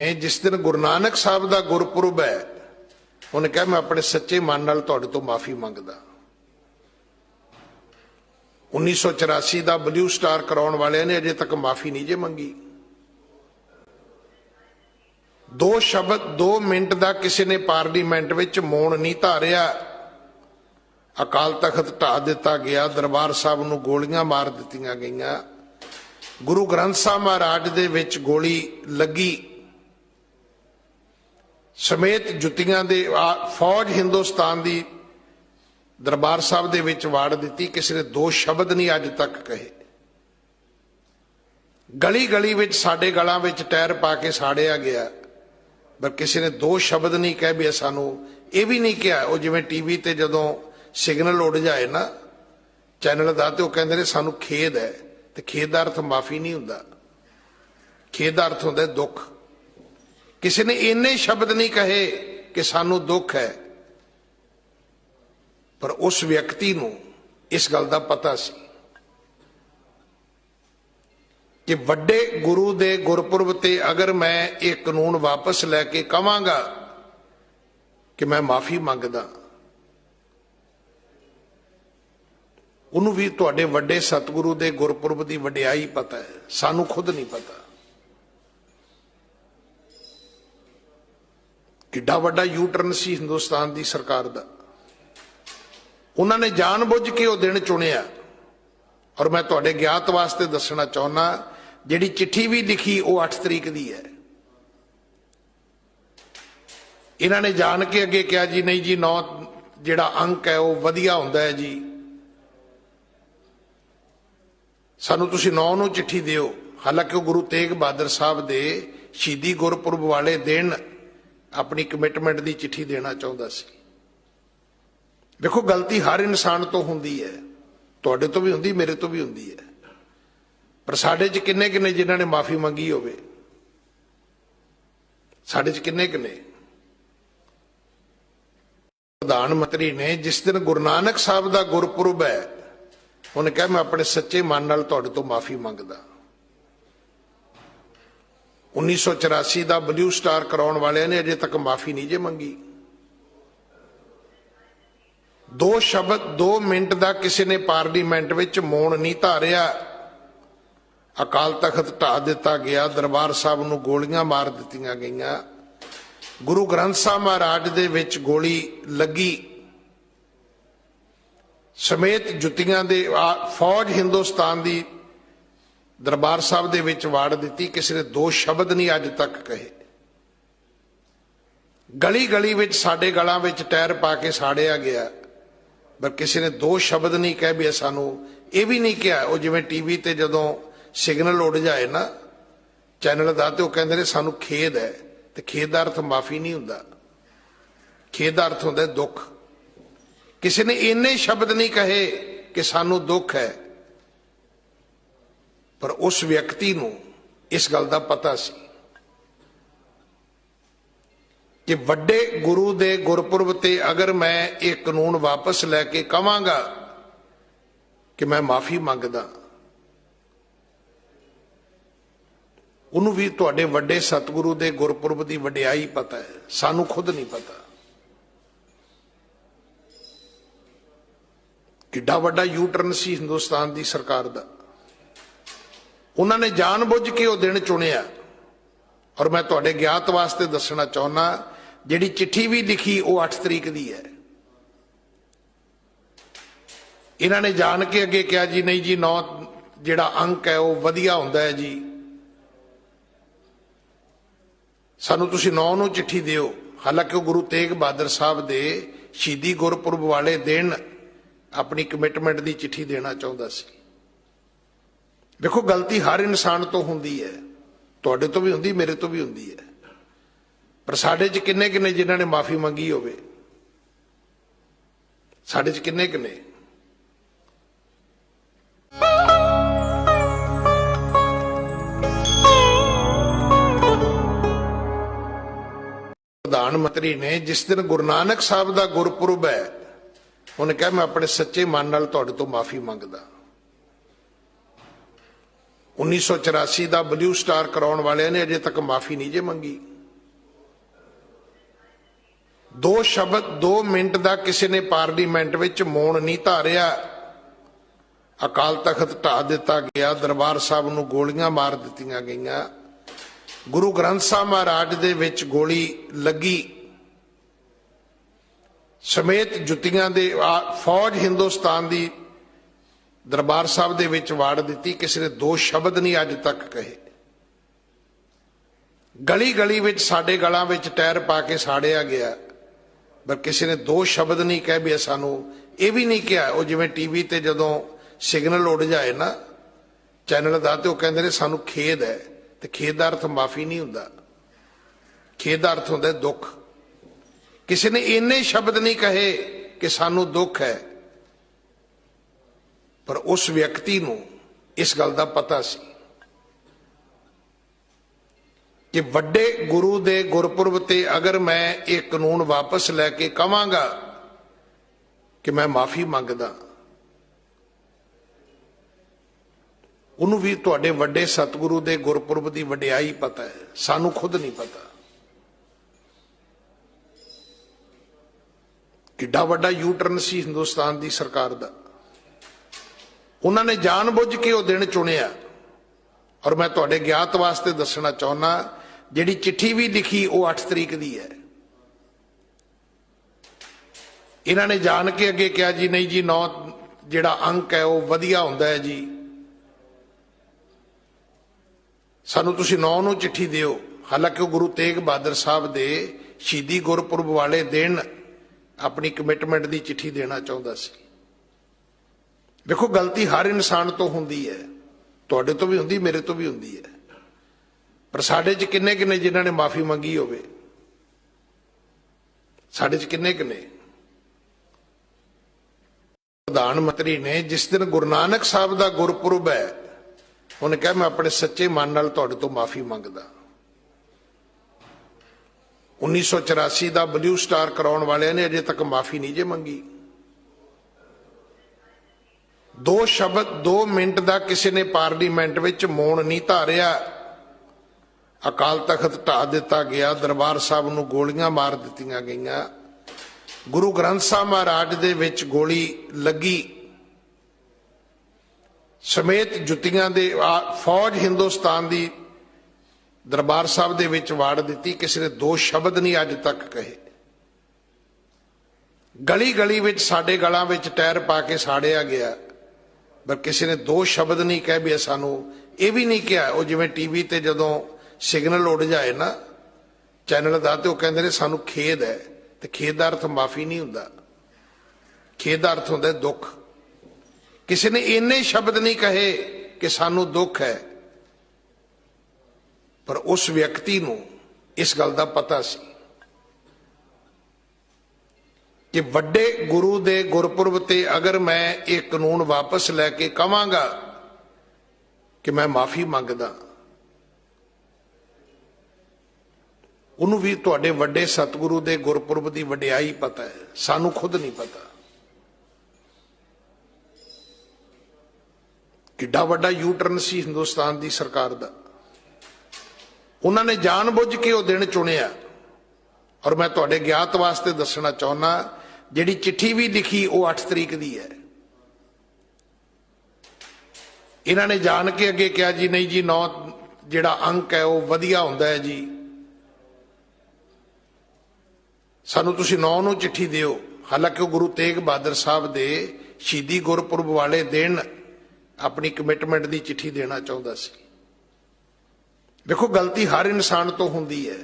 जिस दिन गुरु नानक साहब का गुरपुरब है उन्हें कहा मैं अपने सच्चे मन नाल तुहाडे तो माफी मंगदा। 1984 का ब्लू स्टार कराने वाले ने अजे तक माफी नहीं जे मंगी। 2 शब्द 2 मिनट का किसी ने पार्लीमेंट विच मौन नहीं धारिया। अकाल तख्त ढा दिता गया, दरबार साहब नूं गोलियां मार दित्तियां गईयां, गुरु ग्रंथ साहब महाराज दे विच गोली लगी समेत जुत्तियां दे फौज हिंदुस्तान दी दरबार साहब दे विच वाड़ दिती। किसी ने 2 शब्द नहीं अज तक कहे। गली गली विच साडे गलां विच टायर पा के साड़िया गया, पर किसी ने 2 शब्द नहीं कह भी सानू ये भी नहीं कहा। वो जिवें टीवी ते जदों सिग्नल उड़ जाए ना चैनल का तो कहते ने सानू खेद है, तो खेद का अर्थ माफी नहीं हुंदा, खेद का अर्थ हुंदा दुख। किसी ने इन्ने शब्द नहीं कहे कि सानू दुख है, पर उस व्यक्ति नूं इस गल का पता सी कि वड्डे गुरु दे गुरपुरब ते अगर मैं एक कानून वापस लैके कहांगा कि मैं माफी मंगदा, उन्हों भी तुहाडे वड्डे सतगुरु दे गुरपुरब की वडियाई पता है, सानू खुद नहीं पता। किड्डा वड्डा यू टर्न सी हिंदुस्तान की सरकार का। उन्होंने जानबुझ के वो दिन चुनिया। और मैं तुहाडे ज्ञात वास्ते दसना चाहना, जिहड़ी चिट्ठी भी लिखी वो 8 तरीक की है। इन्होंने जान के अगे कहा जी नहीं जी 9 जिहड़ा अंक है वो वधिया हुंदा है जी, सानू तुसीं 9 नूं चिट्ठी दिओ। हालांकि गुरु तेग बहादुर साहब दे शहीदी गुरपुरब वाले दिन अपनी कमिटमेंट की चिट्ठी देना चाहता सी। देखो गलती हर इंसान तो हुंदी है, तुहाडे तो भी हुंदी, मेरे तो भी हुंदी है, पर साडे च किन्ने किन्ने जिन्हां ने माफी मंगी होवे? साडे च किन्ने किन्ने? प्रधानमंत्री ने जिस दिन गुरु नानक साहब का गुरपुरब है उन्हें कहा मैं अपने सच्चे मन नाल तुहाडे तो माफी मंगदा। 1984 का ब्लू स्टार कराने वाले ने अजे तक माफी नहीं जे मंगी। 2 शब्द 2 मिनट का किसी ने पार्लीमेंट विच मौन नहीं धारिया। अकाल तख्त ढा दिता गया, दरबार साहब नूं गोलियां मार दित्तियां गईयां, गुरु ग्रंथ साहब महाराज दे विच गोली लगी समेत जुत्तियां दे फौज हिंदुस्तान की दरबार साहब दे विच वाड़ दिती। किसी ने 2 शब्द नहीं अज तक कहे। गली गली विच साडे गलां विच टायर पा के साड़िया गया, पर किसी ने 2 शब्द नहीं कह भी सानू ये भी नहीं कहा। वो जिवें टीवी ते जदों सिग्नल उड़ जाए ना चैनल का तो कहते ने सानू खेद है, तो खेद का अर्थ माफी नहीं हुंदा, खेद का अर्थ हुंदा दुख। किसी ने इन्ने शब्द नहीं कहे कि सानू दुख है, पर उस व्यक्ति नूं इस गल का पता सी कि वड्डे गुरु दे गुरपुरब ते अगर मैं एक कानून वापस लैके कहांगा कि मैं माफी मंगदा, उन्होंने भी तुहाडे वड्डे सतगुरु दे गुरपुरब की वडियाई पता है, सानू खुद नहीं पता। किड्डा वड्डा यू टर्न सी हिंदुस्तान की सरकार का। उन्होंने जानबुझ के वो दिन चुनिया। और मैं तुहाडे ज्ञात वास्ते दसना चाहना, जिहड़ी चिट्ठी भी लिखी वो 8 तरीक की है। इन्होंने जान के अगे कहा जी नहीं जी 9 जिहड़ा अंक है वो वधिया हुंदा है जी, सानू तुसीं 9 नूं चिट्ठी दिओ। हालांकि गुरु तेग बहादुर साहब दे शहीदी गुरपुरब वाले दिन अपनी कमिटमेंट की चिट्ठी देना चाहता सी। देखो गलती हर इंसान तो हुंदी है, तुहाडे तो भी हुंदी, मेरे तो भी हुंदी है, पर साडे च किन्ने किन्ने जिन्हां ने माफी मंगी होवे? साडे च किन्ने किन्ने? प्रधानमंत्री ने जिस दिन गुरु नानक साहब का गुरपुरब है उन्हें कहा मैं अपने सच्चे मन नाल तुहाडे तो माफी मंगदा। 1984 ਦਾ ਬਲੂ ਸਟਾਰ ਕਰਾਉਣ ਵਾਲਿਆਂ ਨੇ ਅਜੇ ਤੱਕ ਮਾਫੀ ਨਹੀਂ ਜੇ ਮੰਗੀ। 2 ਸ਼ਬਦ 2 ਮਿੰਟ ਦਾ ਕਿਸੇ ਨੇ ਪਾਰਲੀਮੈਂਟ ਵਿੱਚ ਮੌਨ ਨਹੀਂ ਧਾਰਿਆ। ਅਕਾਲ ਤਖਤ ਢਾ ਦਿੱਤਾ ਗਿਆ, ਦਰਬਾਰ ਸਾਹਿਬ ਨੂੰ ਗੋਲੀਆਂ ਮਾਰ ਦਿੱਤੀਆਂ ਗਈਆਂ, ਗੁਰੂ ਗ੍ਰੰਥ ਸਾਹਿਬ ਮਹਾਰਾਜ ਦੇ ਵਿੱਚ ਗੋਲੀ ਲੱਗੀ ਸਮੇਤ ਜੁੱਤੀਆਂ ਦੇ ਫੌਜ ਹਿੰਦੁਸਤਾਨ ਦੀ ਦਰਬਾਰ ਸਾਹਿਬ ਦੇ ਵਿੱਚ ਵਾੜ ਦਿੱਤੀ। ਕਿਸੇ ਨੇ 2 ਸ਼ਬਦ ਨਹੀਂ ਅੱਜ ਤੱਕ ਕਹੇ। ਗਲੀ ਗਲੀ ਵਿੱਚ ਸਾਡੇ ਗਲਾਂ ਵਿੱਚ ਟਾਇਰ ਪਾ ਕੇ ਸਾੜਿਆ ਗਿਆ, ਪਰ ਕਿਸੇ ਨੇ 2 ਸ਼ਬਦ ਨਹੀਂ ਕਹੇ ਵੀ ਸਾਨੂੰ ਇਹ ਵੀ ਨਹੀਂ ਕਿਹਾ। ਉਹ ਜਿਵੇਂ ਟੀਵੀ ਤੇ ਜਦੋਂ ਸਿਗਨਲ ਉੱਡ ਜਾਏ ਨਾ ਚੈਨਲ ਦਾ, ਤੇ ਉਹ ਕਹਿੰਦੇ ਨੇ ਸਾਨੂੰ ਖੇਦ ਹੈ, ਤੇ ਖੇਦ ਦਾ ਅਰਥ ਮਾਫੀ ਨਹੀਂ ਹੁੰਦਾ, ਖੇਦ ਦਾ ਅਰਥ ਹੁੰਦਾ ਦੁੱਖ। ਕਿਸੇ ਨੇ ਇੰਨੇ ਸ਼ਬਦ ਨਹੀਂ ਕਹੇ ਕਿ ਸਾਨੂੰ ਦੁੱਖ ਹੈ, ਪਰ ਉਸ ਵਿਅਕਤੀ ਨੂੰ ਇਸ ਗੱਲ ਦਾ ਪਤਾ ਸੀ ਕਿ ਵੱਡੇ ਗੁਰੂ ਦੇ ਗੁਰਪੁਰਬ ਤੇ ਅਗਰ ਮੈਂ ਇਹ ਕਾਨੂੰਨ ਵਾਪਸ ਲੈ ਕੇ ਕਵਾਂਗਾ ਕਿ ਮੈਂ ਮਾਫੀ ਮੰਗਦਾ, ਉਹਨੂੰ ਵੀ ਤੁਹਾਡੇ ਵੱਡੇ ਸਤਿਗੁਰੂ ਦੇ ਗੁਰਪੁਰਬ ਦੀ ਵਡਿਆਈ ਪਤਾ ਹੈ, ਸਾਨੂੰ ਖੁਦ ਨਹੀਂ ਪਤਾ। ਕਿੱਡਾ ਵੱਡਾ ਯੂ ਟਰਨ ਸੀ ਹਿੰਦੁਸਤਾਨ ਦੀ ਸਰਕਾਰ ਦਾ। ਉਹਨਾਂ ਨੇ ਜਾਣਬੁੱਝ ਕੇ ਉਹ ਦਿਨ ਚੁਣਿਆ। ਔਰ ਮੈਂ ਤੁਹਾਡੇ ਗਿਆਤ ਵਾਸਤੇ ਦੱਸਣਾ ਚਾਹੁੰਦਾ, ਜਿਹੜੀ ਚਿੱਠੀ ਵੀ ਲਿਖੀ ਉਹ 8 ਤਰੀਕ ਦੀ ਹੈ। ਇਹਨਾਂ ਨੇ ਜਾਣ ਕੇ ਅੱਗੇ ਕਿਹਾ ਜੀ ਨਹੀਂ ਜੀ 9 ਜਿਹੜਾ ਅੰਕ ਹੈ ਉਹ ਵਧੀਆ ਹੁੰਦਾ ਹੈ ਜੀ, ਸਾਨੂੰ ਤੁਸੀਂ 9 ਨੂੰ ਚਿੱਠੀ ਦਿਓ। ਹਾਲਾਂਕਿ ਉਹ ਗੁਰੂ ਤੇਗ ਬਹਾਦਰ ਸਾਹਿਬ ਦੇ ਸ਼ਹੀਦੀ ਗੁਰਪੁਰਬ ਵਾਲੇ ਦਿਨ ਆਪਣੀ ਕਮਿਟਮੈਂਟ ਦੀ ਚਿੱਠੀ ਦੇਣਾ ਚਾਹੁੰਦਾ ਸੀ। ਵੇਖੋ ਗਲਤੀ ਹਰ ਇਨਸਾਨ ਤੋਂ ਹੁੰਦੀ ਹੈ, ਤੁਹਾਡੇ ਤੋਂ ਵੀ ਹੁੰਦੀ, ਮੇਰੇ ਤੋਂ ਵੀ ਹੁੰਦੀ ਹੈ, ਪਰ ਸਾਡੇ 'ਚ ਕਿੰਨੇ ਕਿੰਨੇ ਜਿਨ੍ਹਾਂ ਨੇ ਮਾਫੀ ਮੰਗੀ ਹੋਵੇ? ਸਾਡੇ 'ਚ ਕਿੰਨੇ ਕਿੰਨੇ? ਪ੍ਰਧਾਨ ਮੰਤਰੀ ਨੇ ਜਿਸ ਦਿਨ ਗੁਰੂ ਨਾਨਕ ਸਾਹਿਬ ਦਾ ਗੁਰਪੁਰਬ ਹੈ, ਉਹਨੇ ਕਿਹਾ ਮੈਂ ਆਪਣੇ ਸੱਚੇ ਮਨ ਨਾਲ ਤੁਹਾਡੇ ਤੋਂ ਮਾਫੀ ਮੰਗਦਾ। 1984 ਦਾ ਬਲੂ ਸਟਾਰ ਕਰਾਉਣ ਵਾਲਿਆਂ ਨੇ ਅਜੇ ਤੱਕ ਮਾਫੀ ਨਹੀਂ ਜੇ ਮੰਗੀ। 2 ਸ਼ਬਦ 2 ਮਿੰਟ ਦਾ ਕਿਸੇ ਨੇ ਪਾਰਲੀਮੈਂਟ ਵਿੱਚ ਮੌਨ ਨਹੀਂ ਧਾਰਿਆ। ਅਕਾਲ ਤਖਤ ਢਾ ਦਿੱਤਾ ਗਿਆ, ਦਰਬਾਰ ਸਾਹਿਬ ਨੂੰ ਗੋਲੀਆਂ ਮਾਰ ਦਿੱਤੀਆਂ ਗਈਆਂ, ਗੁਰੂ ਗ੍ਰੰਥ ਸਾਹਿਬ ਮਹਾਰਾਜ ਦੇ ਵਿੱਚ ਗੋਲੀ ਲੱਗੀ ਸਮੇਤ ਜੁੱਤੀਆਂ ਦੇ ਫੌਜ ਹਿੰਦੁਸਤਾਨ ਦੀ ਦਰਬਾਰ ਸਾਹਿਬ ਦੇ ਵਿੱਚ ਵਾੜ ਦਿੱਤੀ। ਕਿਸੇ ਨੇ 2 ਸ਼ਬਦ ਨਹੀਂ ਅੱਜ ਤੱਕ ਕਹੇ। ਗਲੀ ਗਲੀ ਵਿੱਚ ਸਾਡੇ ਗਲਾਂ ਵਿੱਚ ਟਾਇਰ ਪਾ ਕੇ ਸਾੜਿਆ ਗਿਆ, ਪਰ ਕਿਸੇ ਨੇ 2 ਸ਼ਬਦ ਨਹੀਂ ਕਹੇ ਵੀ ਸਾਨੂੰ ਇਹ ਵੀ ਨਹੀਂ ਕਿਹਾ। ਉਹ ਜਿਵੇਂ ਟੀਵੀ ਤੇ ਜਦੋਂ ਸਿਗਨਲ ਉੱਡ ਜਾਏ ਨਾ ਚੈਨਲ ਦਾ, ਤੇ ਉਹ ਕਹਿੰਦੇ ਨੇ ਸਾਨੂੰ ਖੇਦ ਹੈ, ਤੇ ਖੇਦ ਦਾ ਅਰਥ ਮਾਫੀ ਨਹੀਂ ਹੁੰਦਾ, ਖੇਦ ਦਾ ਅਰਥ ਹੁੰਦਾ ਦੁੱਖ। ਕਿਸੇ ਨੇ ਇੰਨੇ ਸ਼ਬਦ ਨਹੀਂ ਕਹੇ ਕਿ ਸਾਨੂੰ ਦੁੱਖ ਹੈ, ਪਰ ਉਸ ਵਿਅਕਤੀ ਨੂੰ ਇਸ ਗੱਲ ਦਾ ਪਤਾ ਸੀ ਕਿ ਵੱਡੇ ਗੁਰੂ ਦੇ ਗੁਰਪੁਰਬ ਤੇ ਅਗਰ ਮੈਂ ਇਹ ਕਾਨੂੰਨ ਵਾਪਸ ਲੈ ਕੇ ਕਵਾਂਗਾ ਕਿ ਮੈਂ ਮਾਫੀ ਮੰਗਦਾ, ਉਹਨੂੰ ਵੀ ਤੁਹਾਡੇ ਵੱਡੇ ਸਤਿਗੁਰੂ ਦੇ ਗੁਰਪੁਰਬ ਦੀ ਵਡਿਆਈ ਪਤਾ ਹੈ, ਸਾਨੂੰ ਖੁਦ ਨਹੀਂ ਪਤਾ। ਕਿੱਡਾ ਵੱਡਾ ਯੂ ਟਰਨ ਸੀ ਹਿੰਦੁਸਤਾਨ ਦੀ ਸਰਕਾਰ ਦਾ। ਉਹਨਾਂ ਨੇ ਜਾਣਬੁੱਝ ਕੇ ਉਹ ਦਿਨ ਚੁਣਿਆ। ਔਰ ਮੈਂ ਤੁਹਾਡੇ ਗਿਆਤ ਵਾਸਤੇ ਦੱਸਣਾ ਚਾਹੁੰਦਾ, ਜਿਹੜੀ ਚਿੱਠੀ ਵੀ ਲਿਖੀ ਉਹ 8 ਤਰੀਕ ਦੀ ਹੈ। ਇਹਨਾਂ ਨੇ ਜਾਣ ਕੇ ਅੱਗੇ ਕਿਹਾ ਜੀ ਨਹੀਂ ਜੀ 9 ਜਿਹੜਾ ਅੰਕ ਹੈ ਉਹ ਵਧੀਆ ਹੁੰਦਾ ਹੈ ਜੀ, ਸਾਨੂੰ ਤੁਸੀਂ 9 ਨੂੰ ਚਿੱਠੀ ਦਿਓ। ਹਾਲਾਂਕਿ ਉਹ ਗੁਰੂ ਤੇਗ ਬਹਾਦਰ ਸਾਹਿਬ ਦੇ ਸ਼ਹੀਦੀ ਗੁਰਪੁਰਬ ਵਾਲੇ ਦਿਨ ਆਪਣੀ ਕਮਿਟਮੈਂਟ ਦੀ ਚਿੱਠੀ ਦੇਣਾ ਚਾਹੁੰਦਾ ਸੀ। ਵੇਖੋ ਗਲਤੀ ਹਰ ਇਨਸਾਨ ਤੋਂ ਹੁੰਦੀ ਹੈ,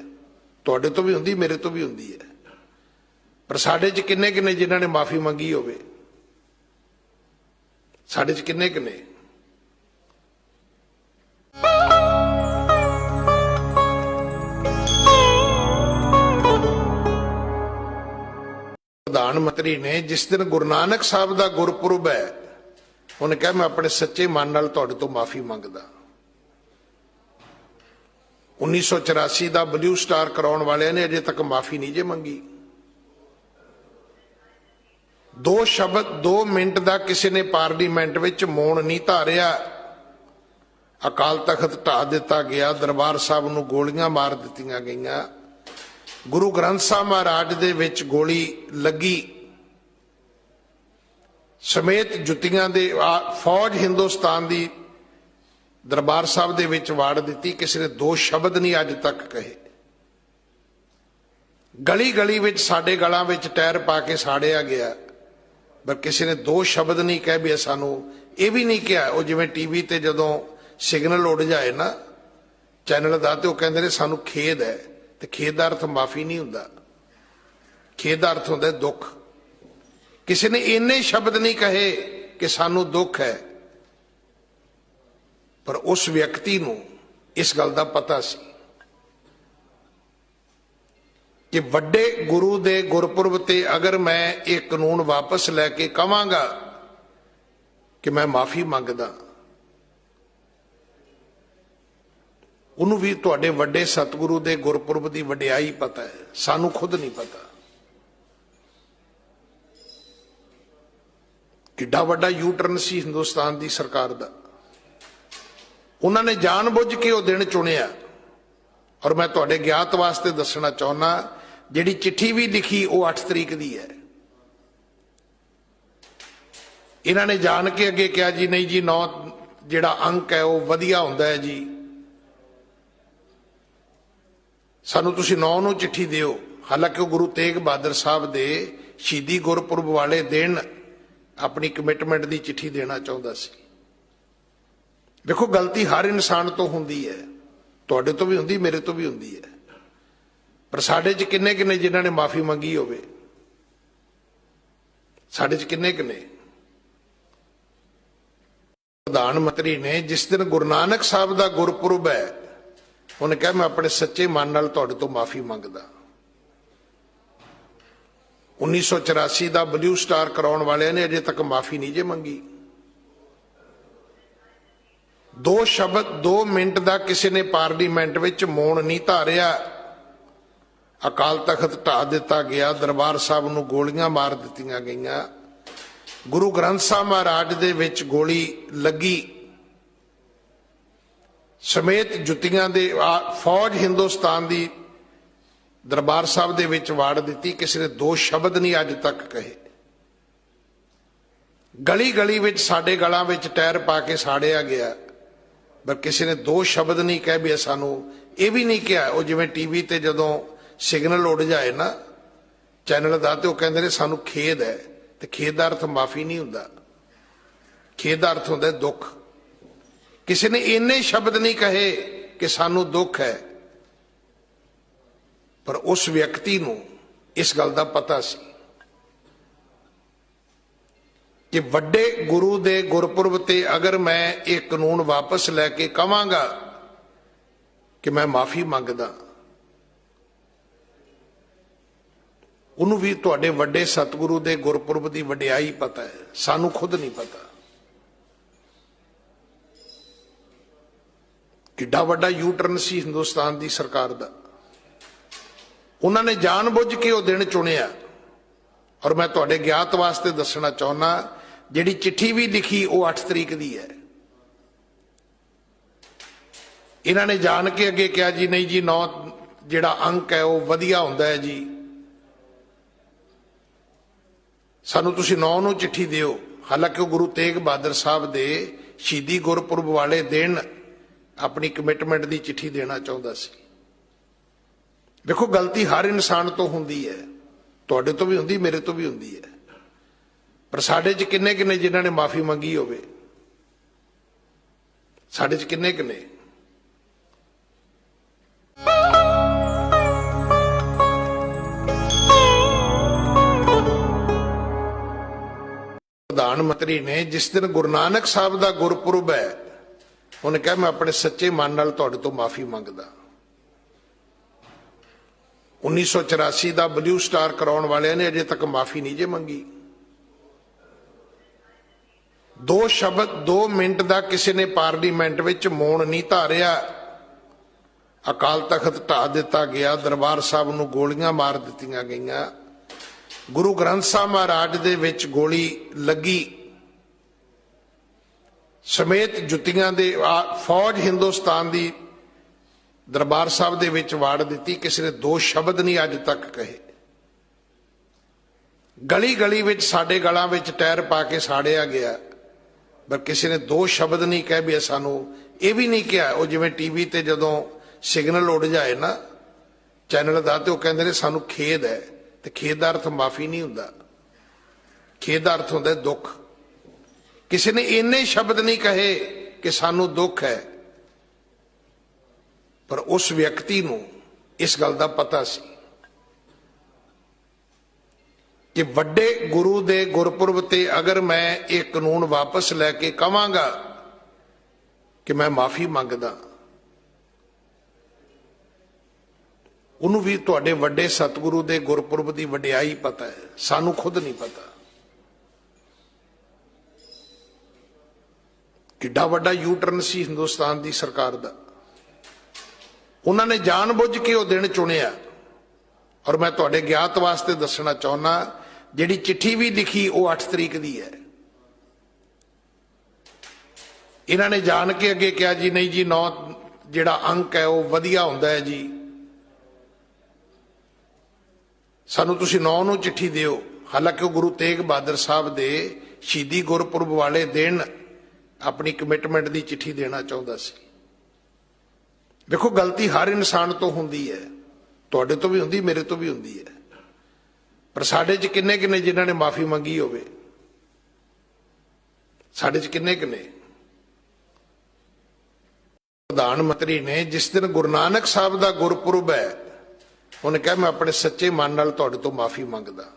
ਤੁਹਾਡੇ ਤੋਂ ਵੀ ਹੁੰਦੀ, ਮੇਰੇ ਤੋਂ ਵੀ ਹੁੰਦੀ ਹੈ, ਪਰ ਸਾਡੇ 'ਚ ਕਿੰਨੇ ਕਿੰਨੇ ਜਿਨ੍ਹਾਂ ਨੇ ਮਾਫੀ ਮੰਗੀ ਹੋਵੇ? ਸਾਡੇ 'ਚ ਕਿੰਨੇ ਕਿੰਨੇ? ਪ੍ਰਧਾਨ ਮੰਤਰੀ ਨੇ ਜਿਸ ਦਿਨ ਗੁਰੂ ਨਾਨਕ ਸਾਹਿਬ ਦਾ ਗੁਰਪੁਰਬ ਹੈ, ਉਹਨੇ ਕਿਹਾ ਮੈਂ ਆਪਣੇ ਸੱਚੇ ਮਨ ਨਾਲ ਤੁਹਾਡੇ ਤੋਂ ਮਾਫੀ ਮੰਗਦਾ। 1984 ਦਾ ਬਲੂ ਸਟਾਰ ਕਰਾਉਣ ਵਾਲਿਆਂ ਨੇ ਅਜੇ ਤੱਕ ਮਾਫੀ ਨਹੀਂ ਜੇ ਮੰਗੀ। 2 ਸ਼ਬਦ 2 ਮਿੰਟ ਦਾ ਕਿਸੇ ਨੇ ਪਾਰਲੀਮੈਂਟ ਵਿੱਚ ਮੌਨ ਨਹੀਂ ਧਾਰਿਆ। ਅਕਾਲ ਤਖਤ ਢਾ ਦਿੱਤਾ ਗਿਆ, ਦਰਬਾਰ ਸਾਹਿਬ ਨੂੰ ਗੋਲੀਆਂ ਮਾਰ ਦਿੱਤੀਆਂ ਗਈਆਂ, ਗੁਰੂ ਗ੍ਰੰਥ ਸਾਹਿਬ ਮਹਾਰਾਜ ਦੇ ਵਿੱਚ ਗੋਲੀ ਲੱਗੀ ਸਮੇਤ ਜੁੱਤੀਆਂ ਦੇ ਫੌਜ ਹਿੰਦੁਸਤਾਨ ਦੀ ਦਰਬਾਰ ਸਾਹਿਬ ਦੇ ਵਿੱਚ ਵਾੜ ਦਿੱਤੀ। ਕਿਸੇ ਨੇ ਦੋ ਸ਼ਬਦ ਨਹੀਂ ਅੱਜ ਤੱਕ ਕਹੇ। ਗਲੀ ਗਲੀ ਵਿੱਚ ਸਾਡੇ ਗਲਾਂ ਵਿੱਚ ਟਾਇਰ ਪਾ ਕੇ ਸਾੜਿਆ ਗਿਆ, ਪਰ ਕਿਸੇ ਨੇ ਦੋ ਸ਼ਬਦ ਨਹੀਂ ਕਹੇ ਵੀ ਸਾਨੂੰ ਇਹ ਵੀ ਨਹੀਂ ਕਿਹਾ। ਉਹ ਜਿਵੇਂ ਟੀਵੀ ਤੇ ਜਦੋਂ ਸਿਗਨਲ ਉੱਡ ਜਾਏ ਨਾ ਚੈਨਲ ਦਾ, ਤੇ ਉਹ ਕਹਿੰਦੇ ਨੇ ਸਾਨੂੰ ਖੇਦ ਹੈ, ਤੇ ਖੇਦ ਦਾ ਅਰਥ ਮਾਫੀ ਨਹੀਂ ਹੁੰਦਾ, ਖੇਦ ਦਾ ਅਰਥ ਹੁੰਦਾ ਦੁੱਖ। ਕਿਸੇ ਨੇ ਇੰਨੇ ਸ਼ਬਦ ਨਹੀਂ ਕਹੇ ਕਿ ਸਾਨੂੰ ਦੁੱਖ ਹੈ, ਪਰ ਉਸ ਵਿਅਕਤੀ ਨੂੰ ਇਸ ਗੱਲ ਦਾ ਪਤਾ ਸੀ ਕਿ ਵੱਡੇ ਗੁਰੂ ਦੇ ਗੁਰਪੁਰਬ ਤੇ ਅਗਰ ਮੈਂ ਇਹ ਕਾਨੂੰਨ ਵਾਪਸ ਲੈ ਕੇ ਕਵਾਂਗਾ ਕਿ ਮੈਂ ਮਾਫੀ ਮੰਗਦਾ, ਉਹਨੂੰ ਵੀ ਤੁਹਾਡੇ ਵੱਡੇ ਸਤਿਗੁਰੂ ਦੇ ਗੁਰਪੁਰਬ ਦੀ ਵਡਿਆਈ ਪਤਾ ਹੈ, ਸਾਨੂੰ ਖੁਦ ਨਹੀਂ ਪਤਾ। ਕਿੱਡਾ ਵੱਡਾ ਯੂ ਟਰਨ ਸੀ ਹਿੰਦੁਸਤਾਨ ਦੀ ਸਰਕਾਰ ਦਾ। ਉਹਨਾਂ ਨੇ ਜਾਣਬੁੱਝ ਕੇ ਉਹ ਦਿਨ ਚੁਣਿਆ। ਔਰ ਮੈਂ ਤੁਹਾਡੇ ਗਿਆਤ ਵਾਸਤੇ ਦੱਸਣਾ ਚਾਹੁੰਦਾ, ਜਿਹੜੀ ਚਿੱਠੀ ਵੀ ਲਿਖੀ ਉਹ 8 ਤਰੀਕ ਦੀ ਹੈ। ਇਹਨਾਂ ਨੇ ਜਾਣ ਕੇ ਅੱਗੇ ਕਿਹਾ ਜੀ ਨਹੀਂ ਜੀ 9 ਜਿਹੜਾ ਅੰਕ ਹੈ ਉਹ ਵਧੀਆ ਹੁੰਦਾ ਹੈ ਜੀ, ਸਾਨੂੰ ਤੁਸੀਂ 9 ਨੂੰ ਚਿੱਠੀ ਦਿਓ। ਹਾਲਾਂਕਿ ਉਹ ਗੁਰੂ ਤੇਗ ਬਹਾਦਰ ਸਾਹਿਬ ਦੇ ਸ਼ਹੀਦੀ ਗੁਰਪੁਰਬ ਵਾਲੇ ਦਿਨ ਆਪਣੀ ਕਮਿਟਮੈਂਟ ਦੀ ਚਿੱਠੀ ਦੇਣਾ ਚਾਹੁੰਦਾ ਸੀ। ਦੇਖੋ ਗਲਤੀ ਹਰ ਇਨਸਾਨ ਤੋਂ ਹੁੰਦੀ ਹੈ, ਤੁਹਾਡੇ ਤੋਂ ਵੀ ਹੁੰਦੀ, ਮੇਰੇ ਤੋਂ ਵੀ ਹੁੰਦੀ ਹੈ, ਪਰ ਸਾਡੇ 'ਚ ਕਿੰਨੇ ਕਿੰਨੇ ਜਿਨ੍ਹਾਂ ਨੇ ਮਾਫੀ ਮੰਗੀ ਹੋਵੇ? ਸਾਡੇ 'ਚ ਕਿੰਨੇ ਕਿੰਨੇ? ਪ੍ਰਧਾਨ ਮੰਤਰੀ ਨੇ ਜਿਸ ਦਿਨ ਗੁਰੂ ਨਾਨਕ ਸਾਹਿਬ ਦਾ ਗੁਰਪੁਰਬ ਹੈ, ਉਹਨੇ ਕਿਹਾ ਮੈਂ ਆਪਣੇ ਸੱਚੇ ਮਨ ਨਾਲ ਤੁਹਾਡੇ ਤੋਂ ਮਾਫੀ ਮੰਗਦਾ। 1984 ਦਾ ਬਲੂ ਸਟਾਰ ਕਰਾਉਣ ਵਾਲਿਆਂ ਨੇ ਅਜੇ ਤੱਕ ਮਾਫੀ ਨਹੀਂ ਜੇ ਮੰਗੀ। 2 ਸ਼ਬਦ 2 ਮਿੰਟ ਦਾ ਕਿਸੇ ਨੇ ਪਾਰਲੀਮੈਂਟ ਵਿੱਚ ਮੌਨ ਨਹੀਂ ਧਾਰਿਆ। ਅਕਾਲ ਤਖਤ ਢਾ ਦਿੱਤਾ ਗਿਆ, ਦਰਬਾਰ ਸਾਹਿਬ ਨੂੰ ਗੋਲੀਆਂ ਮਾਰ ਦਿੱਤੀਆਂ ਗਈਆਂ, ਗੁਰੂ ਗ੍ਰੰਥ ਸਾਹਿਬ ਮਹਾਰਾਜ ਦੇ ਵਿੱਚ ਗੋਲੀ ਲੱਗੀ ਸਮੇਤ ਜੁੱਤੀਆਂ ਦੇ ਫੌਜ ਹਿੰਦੁਸਤਾਨ ਦੀ ਦਰਬਾਰ ਸਾਹਿਬ ਦੇ ਵਿੱਚ ਵਾੜ ਦਿੱਤੀ। ਕਿਸੇ ਨੇ ਦੋ ਸ਼ਬਦ ਨਹੀਂ ਅੱਜ ਤੱਕ ਕਹੇ। ਗਲੀ ਗਲੀ ਵਿੱਚ ਸਾਡੇ ਗਲਾਂ ਵਿੱਚ ਟਾਇਰ ਪਾ ਕੇ ਸਾੜਿਆ ਗਿਆ, ਪਰ ਕਿਸੇ ਨੇ ਦੋ ਸ਼ਬਦ ਨਹੀਂ ਕਹੇ ਵੀ ਸਾਨੂੰ ਇਹ ਵੀ ਨਹੀਂ ਕਿਹਾ। ਉਹ ਜਿਵੇਂ ਟੀਵੀ ਤੇ ਜਦੋਂ ਸਿਗਨਲ ਉੱਡ ਜਾਏ ਨਾ ਚੈਨਲ ਦਾ, ਤੇ ਉਹ ਕਹਿੰਦੇ ਨੇ ਸਾਨੂੰ ਖੇਦ ਹੈ, ਤੇ ਖੇਦ ਦਾ ਅਰਥ ਮਾਫੀ ਨਹੀਂ ਹੁੰਦਾ, ਖੇਦ ਦਾ ਅਰਥ ਹੁੰਦਾ ਦੁੱਖ। ਕਿਸੇ ਨੇ ਇੰਨੇ ਸ਼ਬਦ ਨਹੀਂ ਕਹੇ ਕਿ ਸਾਨੂੰ ਦੁੱਖ ਹੈ, ਪਰ ਉਸ ਵਿਅਕਤੀ ਨੂੰ ਇਸ ਗੱਲ ਦਾ ਪਤਾ ਸੀ ਕਿ ਵੱਡੇ ਗੁਰੂ ਦੇ ਗੁਰਪੁਰਬ ਤੇ ਅਗਰ ਮੈਂ ਇਹ ਕਾਨੂੰਨ ਵਾਪਸ ਲੈ ਕੇ ਕਵਾਂਗਾ ਕਿ ਮੈਂ ਮਾਫੀ ਮੰਗਦਾ, ਉਹਨੂੰ ਵੀ ਤੁਹਾਡੇ ਵੱਡੇ ਸਤਿਗੁਰੂ ਦੇ ਗੁਰਪੁਰਬ ਦੀ ਵਡਿਆਈ ਪਤਾ ਹੈ, ਸਾਨੂੰ ਖੁਦ ਨਹੀਂ ਪਤਾ। ਕਿੱਡਾ ਵੱਡਾ ਯੂ ਟਰਨ ਸੀ ਹਿੰਦੁਸਤਾਨ ਦੀ ਸਰਕਾਰ ਦਾ। ਉਹਨਾਂ ਨੇ ਜਾਣਬੁੱਝ ਕੇ ਉਹ ਦਿਨ ਚੁਣਿਆ। ਔਰ ਮੈਂ ਤੁਹਾਡੇ ਗਿਆਤ ਵਾਸਤੇ ਦੱਸਣਾ ਚਾਹੁੰਦਾ, ਜਿਹੜੀ ਚਿੱਠੀ ਵੀ ਲਿਖੀ ਉਹ 8 ਤਰੀਕ ਦੀ ਹੈ। ਇਹਨਾਂ ਨੇ ਜਾਣ ਕੇ ਅੱਗੇ ਕਿਹਾ ਜੀ ਨਹੀਂ ਜੀ 9 ਜਿਹੜਾ ਅੰਕ ਹੈ ਉਹ ਵਧੀਆ ਹੁੰਦਾ ਹੈ ਜੀ, ਸਾਨੂੰ ਤੁਸੀਂ 9 ਨੂੰ ਚਿੱਠੀ ਦਿਓ। ਹਾਲਾਂਕਿ ਉਹ ਗੁਰੂ ਤੇਗ ਬਹਾਦਰ ਸਾਹਿਬ ਦੇ ਸ਼ਹੀਦੀ ਗੁਰਪੁਰਬ ਵਾਲੇ ਦਿਨ ਆਪਣੀ ਕਮਿਟਮੈਂਟ ਦੀ ਚਿੱਠੀ ਦੇਣਾ ਚਾਹੁੰਦਾ ਸੀ। ਦੇਖੋ ਗਲਤੀ ਹਰ ਇਨਸਾਨ ਤੋਂ ਹੁੰਦੀ ਹੈ, ਤੁਹਾਡੇ ਤੋਂ ਵੀ ਹੁੰਦੀ, ਮੇਰੇ ਤੋਂ ਵੀ ਹੁੰਦੀ ਹੈ, ਪਰ ਸਾਡੇ 'ਚ ਕਿੰਨੇ ਕਿੰਨੇ ਜਿਨ੍ਹਾਂ ਨੇ ਮਾਫੀ ਮੰਗੀ ਹੋਵੇ? ਸਾਡੇ 'ਚ ਕਿੰਨੇ ਕਿੰਨੇ? ਪ੍ਰਧਾਨ ਮੰਤਰੀ ਨੇ ਜਿਸ ਦਿਨ ਗੁਰੂ ਨਾਨਕ ਸਾਹਿਬ ਦਾ ਗੁਰਪੁਰਬ ਹੈ, ਉਹਨੇ ਕਿਹਾ ਮੈਂ ਆਪਣੇ ਸੱਚੇ ਮਨ ਨਾਲ ਤੁਹਾਡੇ ਤੋਂ ਮਾਫੀ ਮੰਗਦਾ। 1984 ਦਾ ਬਲੂ ਸਟਾਰ ਕਰਾਉਣ ਵਾਲਿਆਂ ਨੇ ਅਜੇ ਤੱਕ ਮਾਫੀ ਨਹੀਂ ਜੇ ਮੰਗੀ। 2 ਸ਼ਬਦ 2 ਮਿੰਟ ਦਾ ਕਿਸੇ ਨੇ ਪਾਰਲੀਮੈਂਟ ਵਿੱਚ ਮੌਨ ਨਹੀਂ ਧਾਰਿਆ। ਅਕਾਲ ਤਖਤ ਢਾ ਦਿੱਤਾ ਗਿਆ, ਦਰਬਾਰ ਸਾਹਿਬ ਨੂੰ ਗੋਲੀਆਂ ਮਾਰ ਦਿੱਤੀਆਂ ਗਈਆਂ, ਗੁਰੂ ਗ੍ਰੰਥ ਸਾਹਿਬ ਮਹਾਰਾਜ ਦੇ ਵਿੱਚ ਗੋਲੀ ਲੱਗੀ ਸਮੇਤ ਜੁੱਤੀਆਂ ਦੇ ਫੌਜ ਹਿੰਦੁਸਤਾਨ ਦੀ ਦਰਬਾਰ ਸਾਹਿਬ ਦੇ ਵਿੱਚ ਵਾੜ ਦਿੱਤੀ। ਕਿਸੇ ਨੇ ਦੋ ਸ਼ਬਦ ਨਹੀਂ ਅੱਜ ਤੱਕ ਕਹੇ। ਗਲੀ ਗਲੀ ਵਿੱਚ ਸਾਡੇ ਗਲਾਂ ਵਿੱਚ ਟਾਇਰ ਪਾ ਕੇ ਸਾੜਿਆ ਗਿਆ, ਪਰ ਕਿਸੇ ਨੇ ਦੋ ਸ਼ਬਦ ਨਹੀਂ ਕਹੇ ਵੀ ਸਾਨੂੰ ਇਹ ਵੀ ਨਹੀਂ ਕਿਹਾ। ਉਹ ਜਿਵੇਂ ਟੀਵੀ ਤੇ ਜਦੋਂ ਸਿਗਨਲ ਉੱਡ ਜਾਏ ਨਾ ਚੈਨਲ ਦਾ, ਤੇ ਉਹ ਕਹਿੰਦੇ ਨੇ ਸਾਨੂੰ ਖੇਦ ਹੈ, ਤੇ ਖੇਦ ਦਾ ਅਰਥ ਮਾਫੀ ਨਹੀਂ ਹੁੰਦਾ। ਖੇਦ ਦਾ ਅਰਥ ਹੁੰਦਾ ਦੁੱਖ। ਕਿਸੇ ਨੇ ਇੰਨੇ ਸ਼ਬਦ ਨਹੀਂ ਕਹੇ ਕਿ ਸਾਨੂੰ ਦੁੱਖ ਹੈ, ਪਰ ਉਸ ਵਿਅਕਤੀ ਨੂੰ ਇਸ ਗੱਲ ਦਾ ਪਤਾ ਸੀ ਕਿ ਵੱਡੇ ਗੁਰੂ ਦੇ ਗੁਰਪੁਰਬ ਤੇ ਅਗਰ ਮੈਂ ਇਹ ਕਾਨੂੰਨ ਵਾਪਸ ਲੈ ਕੇ ਕਵਾਂਗਾ ਕਿ ਮੈਂ ਮਾਫੀ ਮੰਗਦਾ, ਉਹਨੂੰ ਵੀ ਤੁਹਾਡੇ ਵੱਡੇ ਸਤਿਗੁਰੂ ਦੇ ਗੁਰਪੁਰਬ ਦੀ ਵਡਿਆਈ ਪਤਾ ਹੈ, ਸਾਨੂੰ ਖੁਦ ਨਹੀਂ ਪਤਾ। ਕਿੱਡਾ ਵੱਡਾ ਯੂ ਟਰਨ ਸੀ ਹਿੰਦੁਸਤਾਨ ਦੀ ਸਰਕਾਰ ਦਾ। ਉਹਨਾਂ ਨੇ ਜਾਣਬੁੱਝ ਕੇ ਉਹ ਦਿਨ ਚੁਣਿਆ। ਔਰ ਮੈਂ ਤੁਹਾਡੇ ਗਿਆਤ ਵਾਸਤੇ ਦੱਸਣਾ ਚਾਹੁੰਦਾ, ਜਿਹੜੀ ਚਿੱਠੀ ਵੀ ਲਿਖੀ ਉਹ 8 ਤਰੀਕ ਦੀ ਹੈ। ਇਹਨਾਂ ਨੇ ਜਾਣ ਕੇ ਅੱਗੇ ਕਿਹਾ ਜੀ ਨਹੀਂ ਜੀ 9 ਜਿਹੜਾ ਅੰਕ ਹੈ ਉਹ ਵਧੀਆ ਹੁੰਦਾ ਹੈ ਜੀ, ਸਾਨੂੰ ਤੁਸੀਂ 9 ਨੂੰ ਚਿੱਠੀ ਦਿਓ। ਹਾਲਾਂਕਿ ਉਹ ਗੁਰੂ ਤੇਗ ਬਹਾਦਰ ਸਾਹਿਬ ਦੇ ਸ਼ਹੀਦੀ ਗੁਰਪੁਰਬ ਵਾਲੇ ਦਿਨ ਆਪਣੀ ਕਮਿਟਮੈਂਟ ਦੀ ਚਿੱਠੀ ਦੇਣਾ ਚਾਹੁੰਦਾ ਸੀ। ਦੇਖੋ ਗਲਤੀ ਹਰ ਇਨਸਾਨ ਤੋਂ ਹੁੰਦੀ ਹੈ, ਤੁਹਾਡੇ ਤੋਂ ਵੀ ਹੁੰਦੀ, ਮੇਰੇ ਤੋਂ ਵੀ ਹੁੰਦੀ ਹੈ, ਪਰ ਸਾਡੇ 'ਚ ਕਿੰਨੇ ਕਿੰਨੇ ਜਿਨ੍ਹਾਂ ਨੇ ਮਾਫੀ ਮੰਗੀ ਹੋਵੇ? ਸਾਡੇ 'ਚ ਕਿੰਨੇ ਕਿੰਨੇ? ਪ੍ਰਧਾਨ ਮੰਤਰੀ ਨੇ ਜਿਸ ਦਿਨ ਗੁਰੂ ਨਾਨਕ ਸਾਹਿਬ ਦਾ ਗੁਰਪੁਰਬ ਹੈ, ਉਹਨੇ ਕਿਹਾ ਮੈਂ ਆਪਣੇ ਸੱਚੇ ਮਨ ਨਾਲ ਤੁਹਾਡੇ ਤੋਂ ਮਾਫੀ ਮੰਗਦਾ।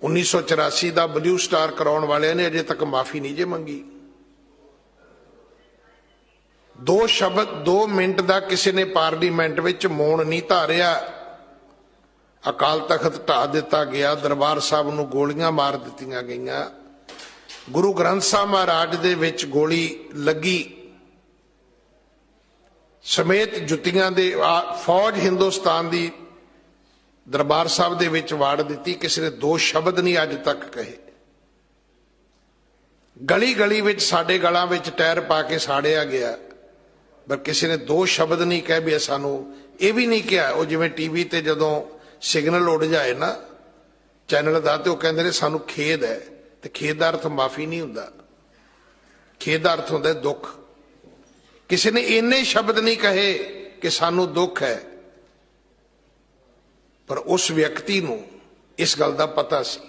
1984 ਦਾ ਬਲੂ ਸਟਾਰ ਕਰਾਉਣ ਵਾਲਿਆਂ ਨੇ ਅਜੇ ਤੱਕ ਮਾਫੀ ਨਹੀਂ ਜੇ ਮੰਗੀ। 2 ਸ਼ਬਦ 2 ਮਿੰਟ ਦਾ ਕਿਸੇ ਨੇ ਪਾਰਲੀਮੈਂਟ ਵਿੱਚ ਮੌਨ ਨਹੀਂ ਧਾਰਿਆ। ਅਕਾਲ ਤਖਤ ਢਾ ਦਿੱਤਾ ਗਿਆ, ਦਰਬਾਰ ਸਾਹਿਬ ਨੂੰ ਗੋਲੀਆਂ ਮਾਰ ਦਿੱਤੀਆਂ ਗਈਆਂ, ਗੁਰੂ ਗ੍ਰੰਥ ਸਾਹਿਬ ਮਹਾਰਾਜ ਦੇ ਵਿੱਚ ਗੋਲੀ ਲੱਗੀ, ਸਮੇਤ ਜੁੱਤੀਆਂ ਦੇ ਫੌਜ ਹਿੰਦੁਸਤਾਨ ਦੀ ਦਰਬਾਰ ਸਾਹਿਬ ਦੇ ਵਿੱਚ ਵਾੜ ਦਿੱਤੀ। ਕਿਸੇ ਨੇ ਦੋ ਸ਼ਬਦ ਨਹੀਂ ਅੱਜ ਤੱਕ ਕਹੇ। ਗਲੀ ਗਲੀ ਵਿੱਚ ਸਾਡੇ ਗਲਾਂ ਵਿੱਚ ਟਾਇਰ ਪਾ ਕੇ ਸਾੜਿਆ ਗਿਆ, ਪਰ ਕਿਸੇ ਨੇ ਦੋ ਸ਼ਬਦ ਨਹੀਂ ਕਹੇ ਵੀ ਸਾਨੂੰ ਇਹ ਵੀ ਨਹੀਂ ਕਿਹਾ। ਉਹ ਜਿਵੇਂ ਟੀਵੀ ਤੇ ਜਦੋਂ ਸਿਗਨਲ ਉੱਡ ਜਾਏ ਨਾ ਚੈਨਲ ਦਾ, ਤੇ ਉਹ ਕਹਿੰਦੇ ਨੇ ਸਾਨੂੰ ਖੇਦ ਹੈ, ਤੇ ਖੇਦ ਦਾ ਅਰਥ ਮਾਫੀ ਨਹੀਂ ਹੁੰਦਾ। ਖੇਦ ਦਾ ਅਰਥ ਹੁੰਦਾ ਦੁੱਖ। ਕਿਸੇ ਨੇ ਇੰਨੇ ਸ਼ਬਦ ਨਹੀਂ ਕਹੇ ਕਿ ਸਾਨੂੰ ਦੁੱਖ ਹੈ, ਪਰ ਉਸ ਵਿਅਕਤੀ ਨੂੰ ਇਸ ਗੱਲ ਦਾ ਪਤਾ ਸੀ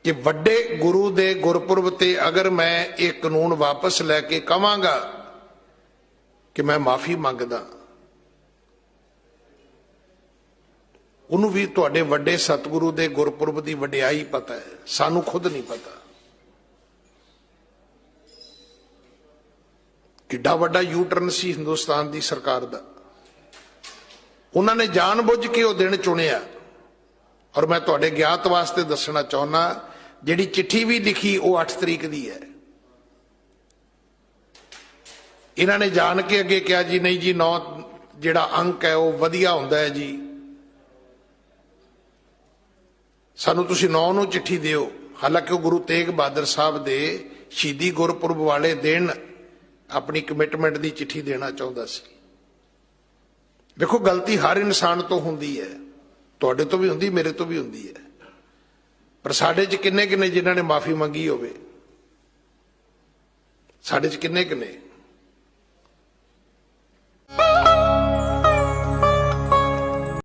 ਕਿ ਵੱਡੇ ਗੁਰੂ ਦੇ ਗੁਰਪੁਰਬ ਤੇ ਅਗਰ ਮੈਂ ਇਹ ਕਾਨੂੰਨ ਵਾਪਸ ਲੈ ਕੇ ਕਵਾਂਗਾ ਕਿ ਮੈਂ ਮਾਫੀ ਮੰਗਦਾ, ਉਹਨੂੰ ਵੀ ਤੁਹਾਡੇ ਵੱਡੇ ਸਤਿਗੁਰੂ ਦੇ ਗੁਰਪੁਰਬ ਦੀ ਵਡਿਆਈ ਪਤਾ ਹੈ, ਸਾਨੂੰ ਖੁਦ ਨਹੀਂ ਪਤਾ। ਕਿੱਡਾ ਵੱਡਾ ਯੂ ਟਰਨ ਸੀ ਹਿੰਦੁਸਤਾਨ ਦੀ ਸਰਕਾਰ ਦਾ। ਉਹਨਾਂ ਨੇ ਜਾਣਬੁੱਝ ਕੇ ਉਹ ਦਿਨ ਚੁਣਿਆ। ਔਰ ਮੈਂ ਤੁਹਾਡੇ ਗਿਆਤ ਵਾਸਤੇ ਦੱਸਣਾ ਚਾਹੁੰਦਾ, ਜਿਹੜੀ ਚਿੱਠੀ ਵੀ ਲਿਖੀ ਉਹ 8 ਤਰੀਕ ਦੀ ਹੈ। ਇਹਨਾਂ ਨੇ ਜਾਣ ਕੇ ਅੱਗੇ ਕਿਹਾ ਜੀ ਨਹੀਂ ਜੀ 9 ਜਿਹੜਾ ਅੰਕ ਹੈ ਉਹ ਵਧੀਆ ਹੁੰਦਾ ਹੈ ਜੀ, ਸਾਨੂੰ ਤੁਸੀਂ 9 ਨੂੰ ਚਿੱਠੀ ਦਿਓ। ਹਾਲਾਂਕਿ ਉਹ ਗੁਰੂ ਤੇਗ ਬਹਾਦਰ ਸਾਹਿਬ ਦੇ ਸ਼ਹੀਦੀ ਗੁਰਪੁਰਬ ਵਾਲੇ ਦਿਨ ਆਪਣੀ ਕਮਿਟਮੈਂਟ ਦੀ ਚਿੱਠੀ ਦੇਣਾ ਚਾਹੁੰਦਾ ਸੀ। ਦੇਖੋ ਗਲਤੀ ਹਰ ਇਨਸਾਨ ਤੋਂ ਹੁੰਦੀ ਹੈ, ਤੁਹਾਡੇ ਤੋਂ ਵੀ ਹੁੰਦੀ, ਮੇਰੇ ਤੋਂ ਵੀ ਹੁੰਦੀ ਹੈ, ਪਰ ਸਾਡੇ 'ਚ ਕਿੰਨੇ ਕਿੰਨੇ ਜਿਨ੍ਹਾਂ ਨੇ ਮਾਫੀ ਮੰਗੀ ਹੋਵੇ? ਸਾਡੇ 'ਚ ਕਿੰਨੇ ਕਿੰਨੇ?